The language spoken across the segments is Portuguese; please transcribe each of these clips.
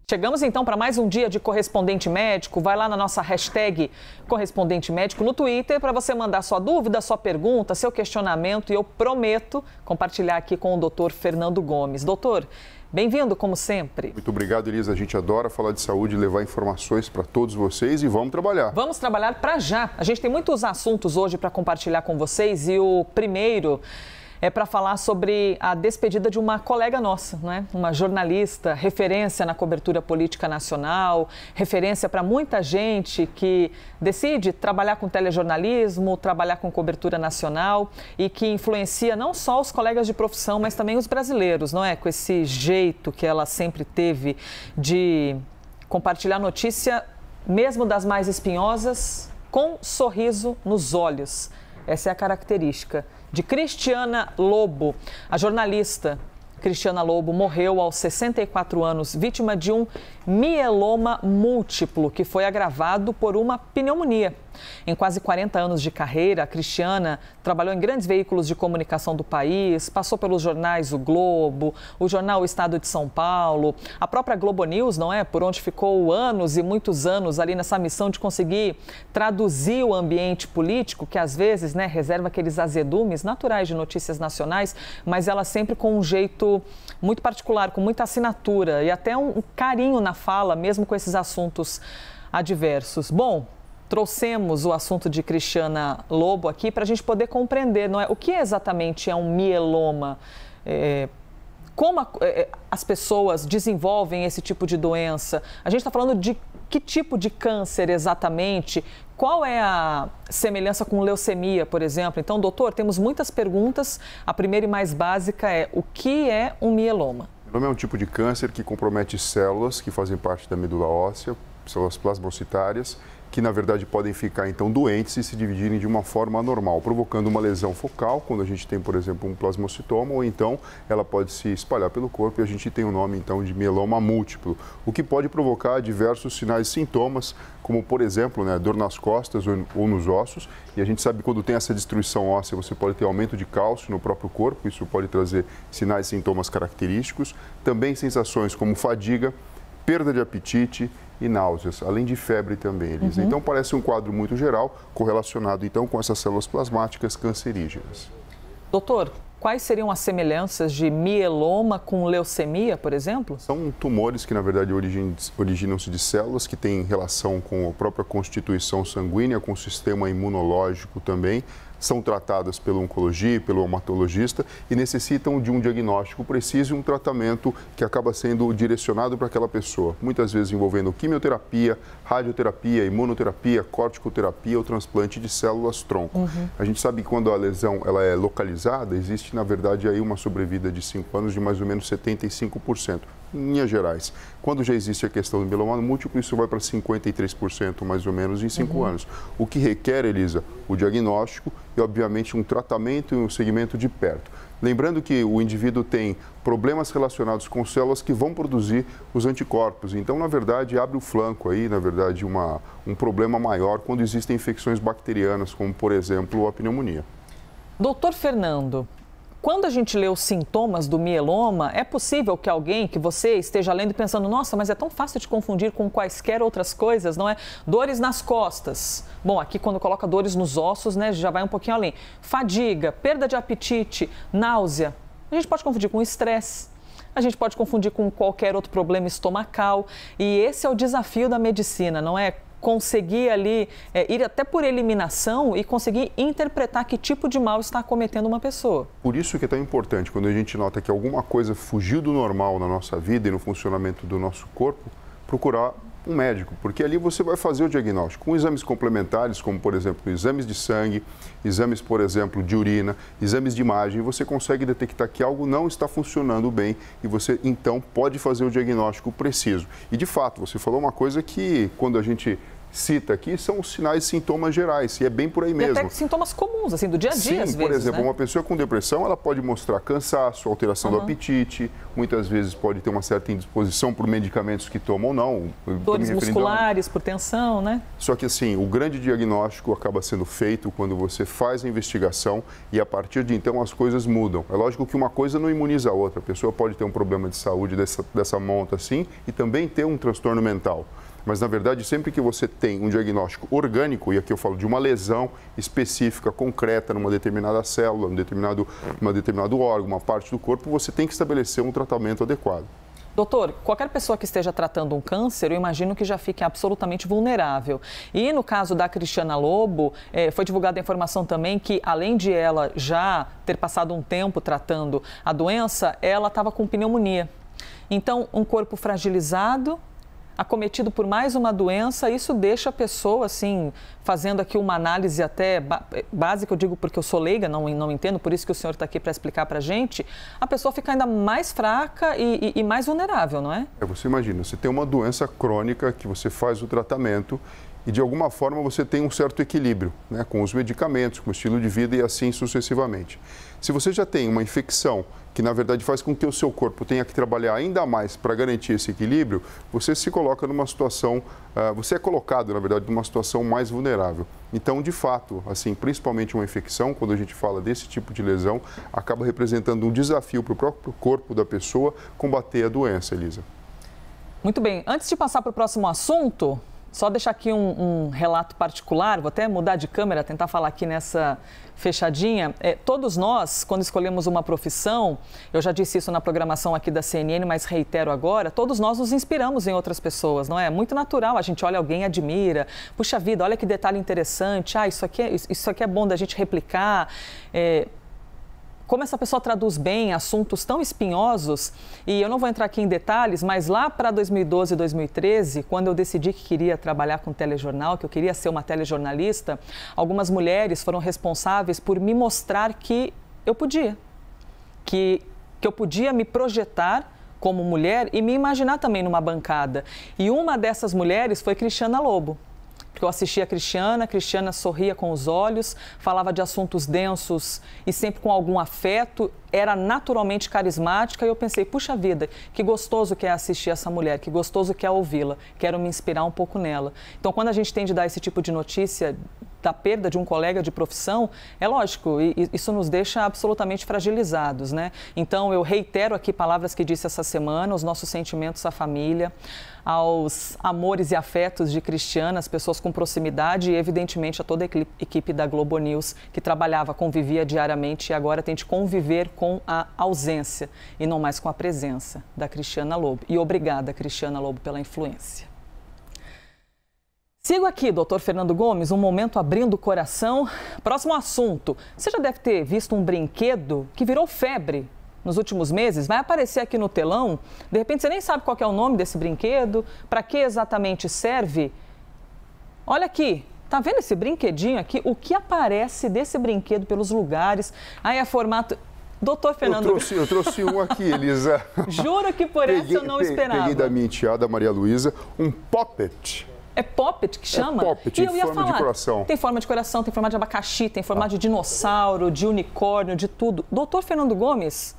Chegamos então para mais um dia de Correspondente Médico. Vai lá na nossa hashtag Correspondente Médico no Twitter para você mandar sua dúvida, sua pergunta, seu questionamento e eu prometo compartilhar aqui com o doutor Fernando Gomes. Doutor, bem-vindo como sempre. Muito obrigado, Elisa. A gente adora falar de saúde, levar informações para todos vocês e vamos trabalhar. Vamos trabalhar para já. A gente tem muitos assuntos hoje para compartilhar com vocês e o primeiro é para falar sobre a despedida de uma colega nossa, não é? Uma jornalista, referência na cobertura política nacional, referência para muita gente que decide trabalhar com telejornalismo, trabalhar com cobertura nacional e que influencia não só os colegas de profissão, mas também os brasileiros, não é? Com esse jeito que ela sempre teve de compartilhar notícia, mesmo das mais espinhosas, com sorriso nos olhos. Essa é a característica de Cristiana Lobo. A jornalista Cristiana Lobo morreu aos 64 anos, vítima de um mieloma múltiplo, que foi agravado por uma pneumonia. Em quase 40 anos de carreira, a Cristiana trabalhou em grandes veículos de comunicação do país, passou pelos jornais O Globo, o jornal O Estado de São Paulo, a própria Globo News, não é? Por onde ficou anos e muitos anos ali nessa missão de conseguir traduzir o ambiente político, que às vezes, né, reserva aqueles azedumes naturais de notícias nacionais, mas ela sempre com um jeito muito particular, com muita assinatura e até um carinho na fala, mesmo com esses assuntos adversos. Bom, trouxemos o assunto de Cristiana Lobo aqui para a gente poder compreender, não é? O que exatamente é um mieloma? Como as pessoas desenvolvem esse tipo de doença? A gente está falando de que tipo de câncer exatamente? Qual é a semelhança com leucemia, por exemplo? Então, doutor, temos muitas perguntas. A primeira e mais básica é: o que é um mieloma? O mieloma é um tipo de câncer que compromete células que fazem parte da medula óssea, células plasmocitárias, que na verdade podem ficar então doentes e se dividirem de uma forma anormal, provocando uma lesão focal, quando a gente tem, por exemplo, um plasmocitoma, ou então ela pode se espalhar pelo corpo e a gente tem o nome então de mieloma múltiplo, o que pode provocar diversos sinais e sintomas, como por exemplo, né, dor nas costas ou nos ossos, e a gente sabe que quando tem essa destruição óssea você pode ter aumento de cálcio no próprio corpo, isso pode trazer sinais e sintomas característicos, também sensações como fadiga, perda de apetite e náuseas, além de febre também, Elisa. Então parece um quadro muito geral, correlacionado então com essas células plasmáticas cancerígenas. Doutor, quais seriam as semelhanças de mieloma com leucemia, por exemplo? São tumores que na verdade originam-se de células que têm relação com a própria constituição sanguínea, com o sistema imunológico também. São tratadas pelo oncologia, pelo hematologista e necessitam de um diagnóstico preciso e um tratamento que acaba sendo direcionado para aquela pessoa, muitas vezes envolvendo quimioterapia, radioterapia, imunoterapia, corticoterapia ou transplante de células-tronco. A gente sabe que quando a lesão ela é localizada, existe na verdade aí uma sobrevida de 5 anos de mais ou menos 75%. Em linhas gerais. Quando já existe a questão do mieloma múltiplo, isso vai para 53% mais ou menos em 5 anos. O que requer, Elisa, o diagnóstico e, obviamente, um tratamento e um seguimento de perto. Lembrando que o indivíduo tem problemas relacionados com células que vão produzir os anticorpos. Então, na verdade, abre o flanco aí, na verdade, um problema maior quando existem infecções bacterianas, como, por exemplo, a pneumonia. Doutor Fernando, quando a gente lê os sintomas do mieloma, é possível que alguém, que você esteja lendo e pensando, nossa, mas é tão fácil de confundir com quaisquer outras coisas, não é? Dores nas costas. Bom, aqui quando coloca dores nos ossos, né, já vai um pouquinho além. Fadiga, perda de apetite, náusea. A gente pode confundir com estresse. A gente pode confundir com qualquer outro problema estomacal. E esse é o desafio da medicina, não é? Conseguir ali ir até por eliminação e conseguir interpretar que tipo de mal está cometendo uma pessoa. Por isso que é tão importante, quando a gente nota que alguma coisa fugiu do normal na nossa vida e no funcionamento do nosso corpo, procurar um médico, porque ali você vai fazer o diagnóstico com exames complementares, como por exemplo exames de sangue, exames por exemplo de urina, exames de imagem, você consegue detectar que algo não está funcionando bem e você então pode fazer o diagnóstico preciso. E de fato, você falou uma coisa que quando a gente cita aqui são os sinais e sintomas gerais, e é bem por aí mesmo. E até sintomas comuns, assim, do dia a dia, Sim, às vezes, por exemplo, né? uma pessoa com depressão, ela pode mostrar cansaço, alteração do apetite, muitas vezes pode ter uma certa indisposição por medicamentos que toma ou não. Dores musculares, por tensão, né? Só que, assim, o grande diagnóstico acaba sendo feito quando você faz a investigação e, a partir de então, as coisas mudam. É lógico que uma coisa não imuniza a outra. A pessoa pode ter um problema de saúde dessa monta, assim, e também ter um transtorno mental. Mas, na verdade, sempre que você tem um diagnóstico orgânico, e aqui eu falo de uma lesão específica, concreta, numa determinada célula, num determinado órgão, uma parte do corpo, você tem que estabelecer um tratamento adequado. Doutor, qualquer pessoa que esteja tratando um câncer, eu imagino que já fique absolutamente vulnerável. E no caso da Cristiana Lobo, foi divulgada a informação também que, além de ela já ter passado um tempo tratando a doença, ela estava com pneumonia. Então, um corpo fragilizado, acometido por mais uma doença, isso deixa a pessoa, assim, fazendo aqui uma análise até básica, eu digo porque eu sou leiga, não entendo, por isso que o senhor está aqui para explicar para a gente, a pessoa fica ainda mais fraca e mais vulnerável, não é? Você imagina, você tem uma doença crônica que você faz o tratamento e, de alguma forma, você tem um certo equilíbrio, né, com os medicamentos, com o estilo de vida e assim sucessivamente. Se você já tem uma infecção que, na verdade, faz com que o seu corpo tenha que trabalhar ainda mais para garantir esse equilíbrio, você se coloca numa situação, você é colocado, na verdade, numa situação mais vulnerável. Então, de fato, assim, principalmente uma infecção, quando a gente fala desse tipo de lesão, acaba representando um desafio para o próprio corpo da pessoa combater a doença, Elisa. Muito bem. Antes de passar para o próximo assunto, só deixar aqui um relato particular, vou até mudar de câmera, tentar falar aqui nessa fechadinha. Todos nós, quando escolhemos uma profissão, eu já disse isso na programação aqui da CNN, mas reitero agora, todos nós nos inspiramos em outras pessoas, não é? É muito natural, a gente olha alguém e admira, puxa vida, olha que detalhe interessante, isso aqui é bom da gente replicar. Como essa pessoa traduz bem assuntos tão espinhosos, e eu não vou entrar aqui em detalhes, mas lá para 2012, 2013, quando eu decidi que queria trabalhar com telejornal, que eu queria ser uma telejornalista, algumas mulheres foram responsáveis por me mostrar que eu podia, que eu podia me projetar como mulher e me imaginar também numa bancada. E uma dessas mulheres foi Cristiana Lobo. Porque eu assistia a Cristiana sorria com os olhos, falava de assuntos densos e sempre com algum afeto, era naturalmente carismática e eu pensei, puxa vida, que gostoso que é assistir essa mulher, que gostoso que é ouvi-la, quero me inspirar um pouco nela. Então, quando a gente tem de dar esse tipo de notícia da perda de um colega de profissão, é lógico, isso nos deixa absolutamente fragilizados, né? Então, eu reitero aqui palavras que disse essa semana, os nossos sentimentos à família, aos amores e afetos de Cristiana, as pessoas com proximidade e, evidentemente, a toda a equipe da Globo News que trabalhava, convivia diariamente e agora tem de conviver com a ausência e não mais com a presença da Cristiana Lobo. E obrigada, Cristiana Lobo, pela influência. Sigo aqui, doutor Fernando Gomes, um momento abrindo o coração. Próximo assunto. Você já deve ter visto um brinquedo que virou febre nos últimos meses, vai aparecer aqui no telão, de repente você nem sabe qual que é o nome desse brinquedo, para que exatamente serve. Olha aqui, tá vendo esse brinquedinho aqui? O que aparece desse brinquedo pelos lugares? Aí é formato... Doutor Fernando... Eu trouxe um aqui, Elisa. Juro que por essa eu não esperava. Peguei da minha enteada, Maria Luísa, um poppet. É poppet que chama? É poppet, em forma de coração. Tem forma de coração, tem forma de abacaxi, tem forma de dinossauro, de unicórnio, de tudo. Doutor Fernando Gomes...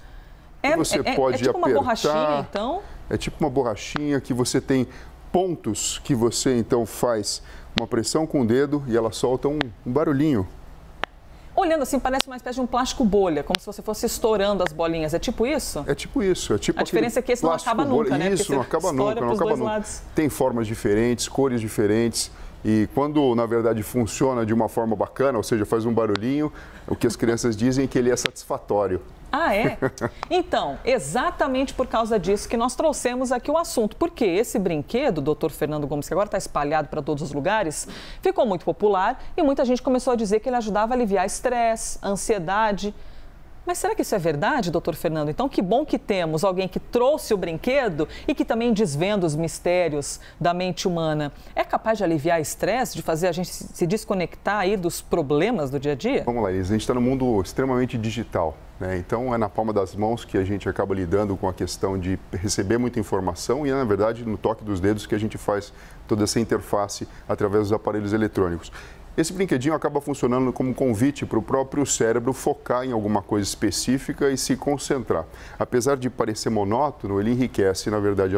Você pode tipo apertar, uma borrachinha, então? É tipo uma borrachinha que você tem pontos que você, então, faz uma pressão com o dedo e ela solta um barulhinho. Olhando assim, parece uma espécie de um plástico bolha, como se você fosse estourando as bolinhas. É tipo isso? É tipo isso. É tipo a diferença é que esse não acaba nunca, né? Isso, não acaba nunca, não acaba nunca. Tem formas diferentes, cores diferentes. E quando, na verdade, funciona de uma forma bacana, ou seja, faz um barulhinho, o que as crianças dizem é que ele é satisfatório. Ah, é? Então, exatamente por causa disso que nós trouxemos aqui o assunto. Porque esse brinquedo, doutor Fernando Gomes, que agora está espalhado para todos os lugares, ficou muito popular e muita gente começou a dizer que ele ajudava a aliviar estresse, ansiedade. Mas será que isso é verdade, doutor Fernando? Então, que bom que temos alguém que trouxe o brinquedo e que também desvenda os mistérios da mente humana. É capaz de aliviar estresse, de fazer a gente se desconectar aí dos problemas do dia a dia? Vamos lá, Elisa, a gente está num mundo extremamente digital, né? Então, é na palma das mãos que a gente acaba lidando com a questão de receber muita informação e, na verdade, no toque dos dedos que a gente faz toda essa interface através dos aparelhos eletrônicos. Esse brinquedinho acaba funcionando como um convite para o próprio cérebro focar em alguma coisa específica e se concentrar. Apesar de parecer monótono, ele enriquece, na verdade,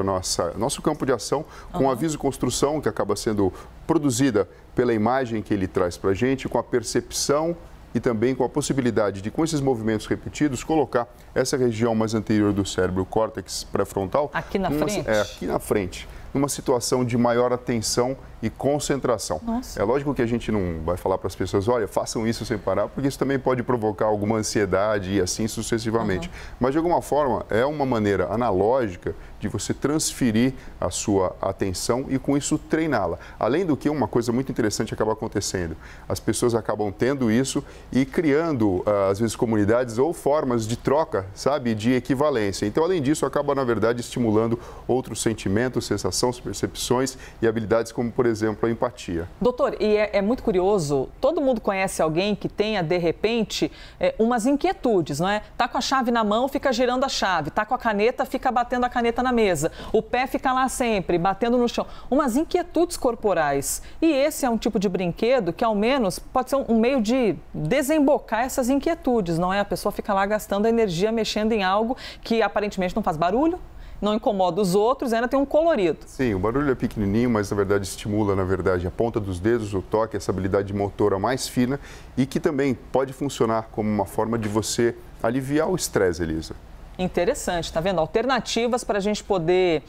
nosso campo de ação com a visoconstrução, que acaba sendo produzida pela imagem que ele traz para a gente, com a percepção e também com a possibilidade de, com esses movimentos repetidos, colocar essa região mais anterior do cérebro, o córtex pré-frontal, aqui na frente? Aqui na frente, numa situação de maior atenção e concentração. Nossa. É lógico que a gente não vai falar para as pessoas, olha, façam isso sem parar, porque isso também pode provocar alguma ansiedade e assim sucessivamente. Mas, de alguma forma, é uma maneira analógica de você transferir a sua atenção e, com isso, treiná-la. Além do que, uma coisa muito interessante acaba acontecendo. As pessoas acabam tendo isso e criando, às vezes, comunidades ou formas de troca, sabe, de equivalência. Então, além disso, acaba, na verdade, estimulando outros sentimentos, sensações, percepções e habilidades como, por exemplo, a empatia. Doutor, e é muito curioso, todo mundo conhece alguém que tenha, de repente, umas inquietudes, não é? Tá com a chave na mão, fica girando a chave, tá com a caneta, fica batendo a caneta na mesa, o pé fica lá sempre, batendo no chão, umas inquietudes corporais. E esse é um tipo de brinquedo que, ao menos, pode ser um meio de desembocar essas inquietudes, não é? A pessoa fica lá gastando energia, mexendo em algo que aparentemente não faz barulho, não incomoda os outros, ainda tem um colorido. Sim, o barulho é pequenininho, mas na verdade estimula, a ponta dos dedos, o toque, essa habilidade motora mais fina e que também pode funcionar como uma forma de você aliviar o estresse, Elisa. Interessante, tá vendo? Alternativas para a gente poder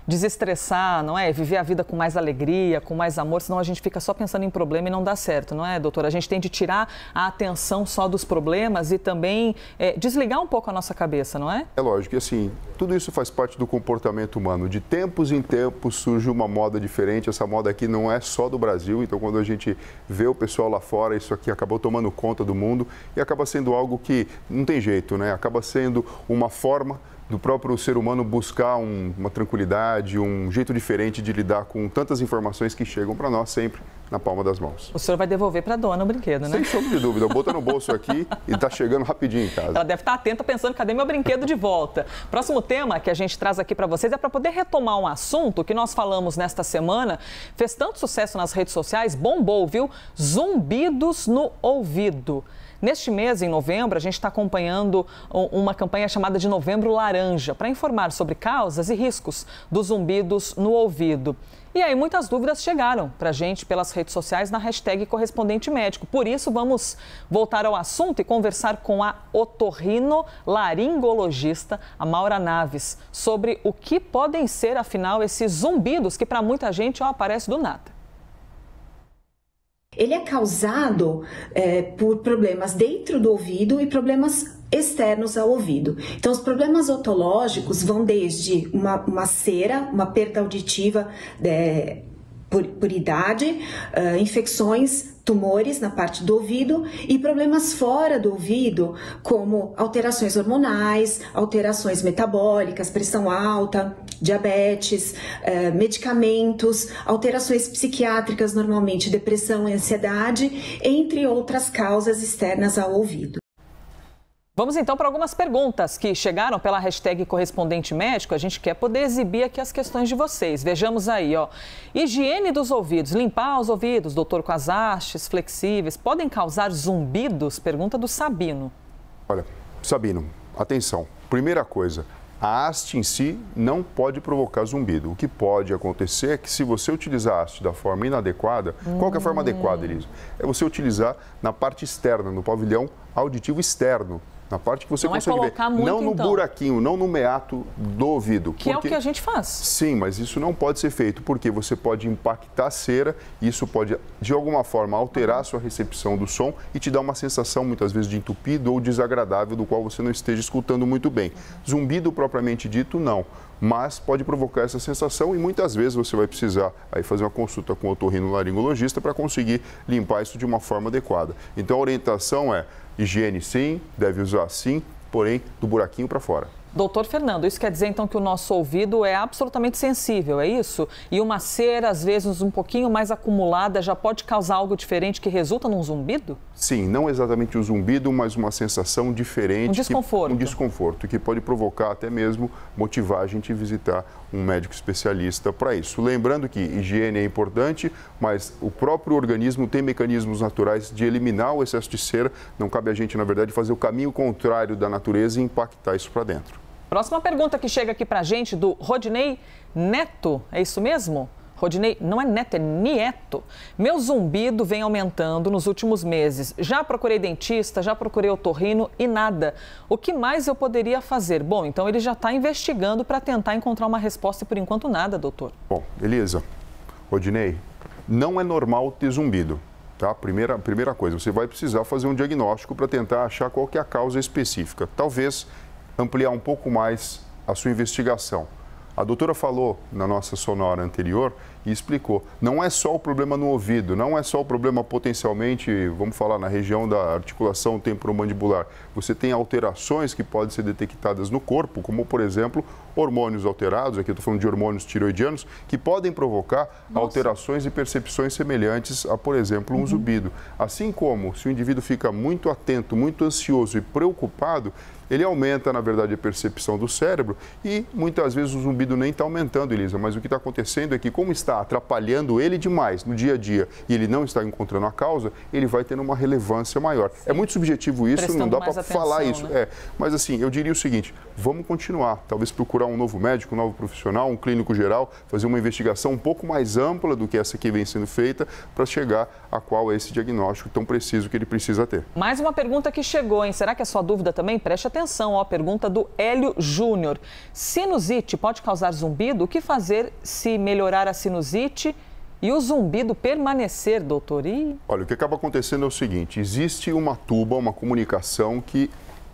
desestressar, não é? Viver a vida com mais alegria, com mais amor, senão a gente fica só pensando em problema e não dá certo, não é, doutora? A gente tem de tirar a atenção só dos problemas e também desligar um pouco a nossa cabeça, não é? É lógico, e assim, tudo isso faz parte do comportamento humano. De tempos em tempos surge uma moda diferente, essa moda aqui não é só do Brasil, então quando a gente vê o pessoal lá fora, isso aqui acabou tomando conta do mundo e acaba sendo algo que não tem jeito, né? Acaba sendo uma forma do próprio ser humano buscar uma tranquilidade, um jeito diferente de lidar com tantas informações que chegam para nós sempre na palma das mãos. O senhor vai devolver para a dona o brinquedo, né? Sem sombra de dúvida, bota no bolso aqui e está chegando rapidinho em casa. Ela deve estar atenta pensando, cadê meu brinquedo de volta? Próximo tema que a gente traz aqui para vocês é para poder retomar um assunto que nós falamos nesta semana, fez tanto sucesso nas redes sociais, bombou, viu? Zumbidos no ouvido. Neste mês, em novembro, a gente está acompanhando uma campanha chamada de Novembro Laranja, para informar sobre causas e riscos dos zumbidos no ouvido. E aí muitas dúvidas chegaram para a gente pelas redes sociais na hashtag Correspondente Médico. Por isso, vamos voltar ao assunto e conversar com a otorrinolaringologista, a Maura Naves, sobre o que podem ser, afinal, esses zumbidos que para muita gente aparecem do nada. Ele é causado por problemas dentro do ouvido e problemas externos ao ouvido. Então, os problemas otológicos vão desde uma cera, uma perda auditiva por idade, infecções, tumores na parte do ouvido e problemas fora do ouvido, como alterações hormonais, alterações metabólicas, pressão alta, diabetes, medicamentos, alterações psiquiátricas, normalmente depressão e ansiedade, entre outras causas externas ao ouvido. Vamos então para algumas perguntas que chegaram pela hashtag Correspondente Médico. A gente quer poder exibir aqui as questões de vocês. Vejamos aí, ó. Higiene dos ouvidos, limpar os ouvidos, doutor, com as hastes flexíveis, podem causar zumbidos? Pergunta do Sabino. Olha, Sabino, atenção. Primeira coisa, a haste em si não pode provocar zumbido. O que pode acontecer é que se você utilizar a haste da forma inadequada, qual que é a forma adequada, Elisa? É você utilizar na parte externa, no pavilhão auditivo externo. Na parte que você não consegue ver, muito, não no então. buraquinho, não no meato do ouvido. Que é o que a gente faz. Sim, mas isso não pode ser feito, porque você pode impactar a cera, e isso pode, de alguma forma, alterar a sua recepção do som e te dar uma sensação, muitas vezes, de entupido ou desagradável, do qual você não esteja escutando muito bem. Zumbido, propriamente dito, não. mas pode provocar essa sensação e muitas vezes você vai precisar aí fazer uma consulta com o otorrinolaringologista para conseguir limpar isso de uma forma adequada. Então a orientação é higiene sim, deve usar sim, porém do buraquinho para fora. Doutor Fernando, isso quer dizer então que o nosso ouvido é absolutamente sensível, é isso? E uma cera, às vezes um pouquinho mais acumulada, já pode causar algo diferente que resulta num zumbido? Sim, não exatamente um zumbido, mas uma sensação diferente. Um desconforto. Um desconforto, que pode provocar até mesmo motivar a gente a visitar um médico especialista para isso. Lembrando que higiene é importante, mas o próprio organismo tem mecanismos naturais de eliminar o excesso de cera. Não cabe a gente, na verdade, fazer o caminho contrário da natureza e impactar isso para dentro. Próxima pergunta que chega aqui pra gente do Rodinei Neto, é isso mesmo? Rodinei, não é Neto, é Nieto. Meu zumbido vem aumentando nos últimos meses. Já procurei dentista, já procurei otorrino e nada. O que mais eu poderia fazer? Bom, então ele já está investigando para tentar encontrar uma resposta e por enquanto nada, doutor. Bom, Elisa, Rodinei, não é normal ter zumbido. Tá? Primeira coisa, você vai precisar fazer um diagnóstico para tentar achar qual que é a causa específica. Talvez ampliar um pouco mais a sua investigação. A doutora falou na nossa sonora anterior e explicou, não é só o problema no ouvido, não é só o problema potencialmente, vamos falar, na região da articulação temporomandibular. Você tem alterações que podem ser detectadas no corpo, como, por exemplo, hormônios alterados, aqui eu estou falando de hormônios tiroidianos, que podem provocar alterações e percepções semelhantes a, por exemplo, um zumbido. Assim como, se o indivíduo fica muito atento, muito ansioso e preocupado, ele aumenta, na verdade, a percepção do cérebro e muitas vezes o zumbido nem está aumentando, Elisa, mas o que está acontecendo é que, como está atrapalhando ele demais no dia a dia e ele não está encontrando a causa, ele vai tendo uma relevância maior. Sim. É muito subjetivo isso, prestando não dá para falar isso. Né? Mas assim, eu diria o seguinte, vamos continuar, talvez procurar um novo médico, um novo profissional, um clínico geral, fazer uma investigação um pouco mais ampla do que essa que vem sendo feita para chegar a qual é esse diagnóstico tão preciso que ele precisa ter. Mais uma pergunta que chegou, hein? Será que é sua dúvida também? Preste atenção, ó, pergunta do Hélio Júnior. Sinusite pode causar zumbido? O que fazer se melhorar a sinusite e o zumbido permanecer, doutor? Olha, o que acaba acontecendo é o seguinte, existe uma tuba, uma comunicação que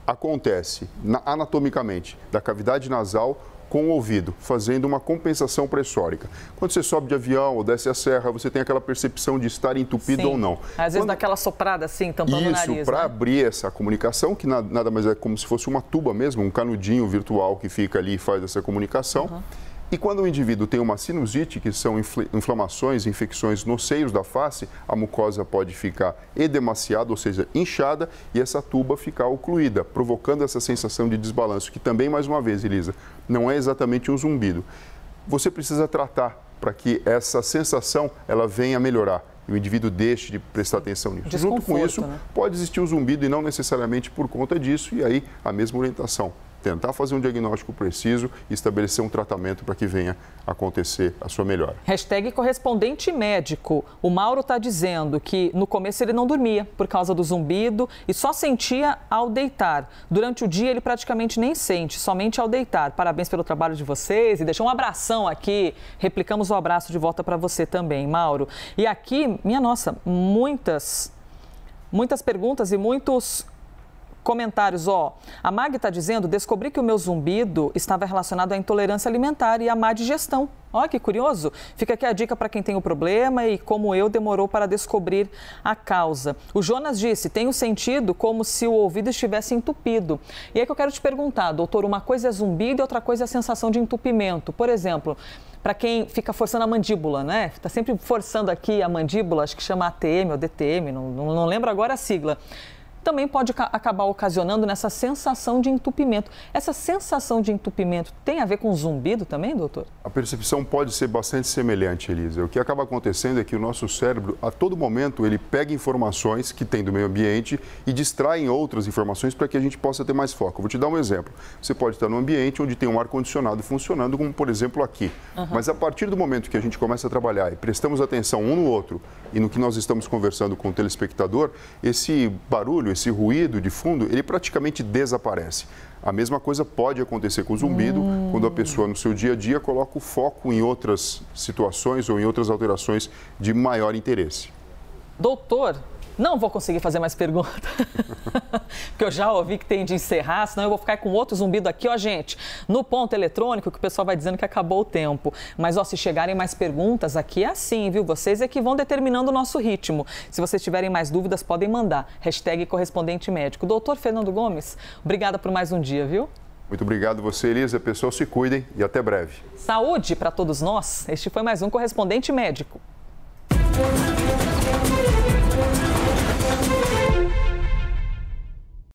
acontece anatomicamente da cavidade nasal com o ouvido, fazendo uma compensação pressórica. Quando você sobe de avião ou desce a serra, você tem aquela percepção de estar entupido ou não. Às vezes dá aquela soprada assim, tampando o nariz. Isso, para abrir essa comunicação, que nada mais é como se fosse uma tuba mesmo, um canudinho virtual que fica ali e faz essa comunicação. E quando o indivíduo tem uma sinusite, que são inflamações, infecções nos seios da face, a mucosa pode ficar edemaciada, ou seja, inchada, e essa tuba ficar ocluída, provocando essa sensação de desbalanço, que também, mais uma vez, Elisa, não é exatamente um zumbido. Você precisa tratar para que essa sensação ela venha a melhorar e o indivíduo deixe de prestar atenção nisso. Junto com isso, né? Pode existir um zumbido e não necessariamente por conta disso, e aí a mesma orientação. Tentar fazer um diagnóstico preciso e estabelecer um tratamento para que venha acontecer a sua melhora. Hashtag correspondente médico. O Mauro está dizendo que no começo ele não dormia por causa do zumbido e só sentia ao deitar. Durante o dia ele praticamente nem sente, somente ao deitar. Parabéns pelo trabalho de vocês e deixa um abração aqui. Replicamos o abraço de volta para você também, Mauro. E aqui, minha nossa, muitas perguntas e muitos comentários, ó. A Mag está dizendo, descobri que o meu zumbido estava relacionado à intolerância alimentar e à má digestão. Ó, que curioso. Fica aqui a dica para quem tem o problema e, como eu, demorou para descobrir a causa. O Jonas disse, tenho sentido como se o ouvido estivesse entupido. E aí que eu quero te perguntar, doutor, uma coisa é zumbido e outra coisa é a sensação de entupimento. Por exemplo, para quem fica forçando a mandíbula, né? Está sempre forçando aqui a mandíbula, acho que chama ATM ou DTM, não lembro agora a sigla. Também pode acabar ocasionando nessa sensação de entupimento. Essa sensação de entupimento tem a ver com zumbido também, doutor? A percepção pode ser bastante semelhante, Elisa. O que acaba acontecendo é que o nosso cérebro, a todo momento, ele pega informações que tem do meio ambiente e distrai em outras informações para que a gente possa ter mais foco. Eu vou te dar um exemplo. Você pode estar num ambiente onde tem um ar-condicionado funcionando, como por exemplo aqui. Mas a partir do momento que a gente começa a trabalhar e prestamos atenção um no outro e no que nós estamos conversando com o telespectador, esse barulho, esse ruído de fundo, ele praticamente desaparece. A mesma coisa pode acontecer com o zumbido, quando a pessoa no seu dia a dia coloca o foco em outras situações ou em outras alterações de maior interesse. Doutor, Não vou conseguir fazer mais pergunta, porque eu já ouvi que tem de encerrar, senão eu vou ficar com outro zumbido aqui, ó, gente, no ponto eletrônico, que o pessoal vai dizendo que acabou o tempo. Mas, ó, se chegarem mais perguntas, aqui é assim, viu? Vocês é que vão determinando o nosso ritmo. Se vocês tiverem mais dúvidas, podem mandar. #correspondente médico. Doutor Fernando Gomes, obrigada por mais um dia, viu? Muito obrigado você, Elisa. Pessoal, se cuidem e até breve. Saúde para todos nós. Este foi mais um Correspondente Médico.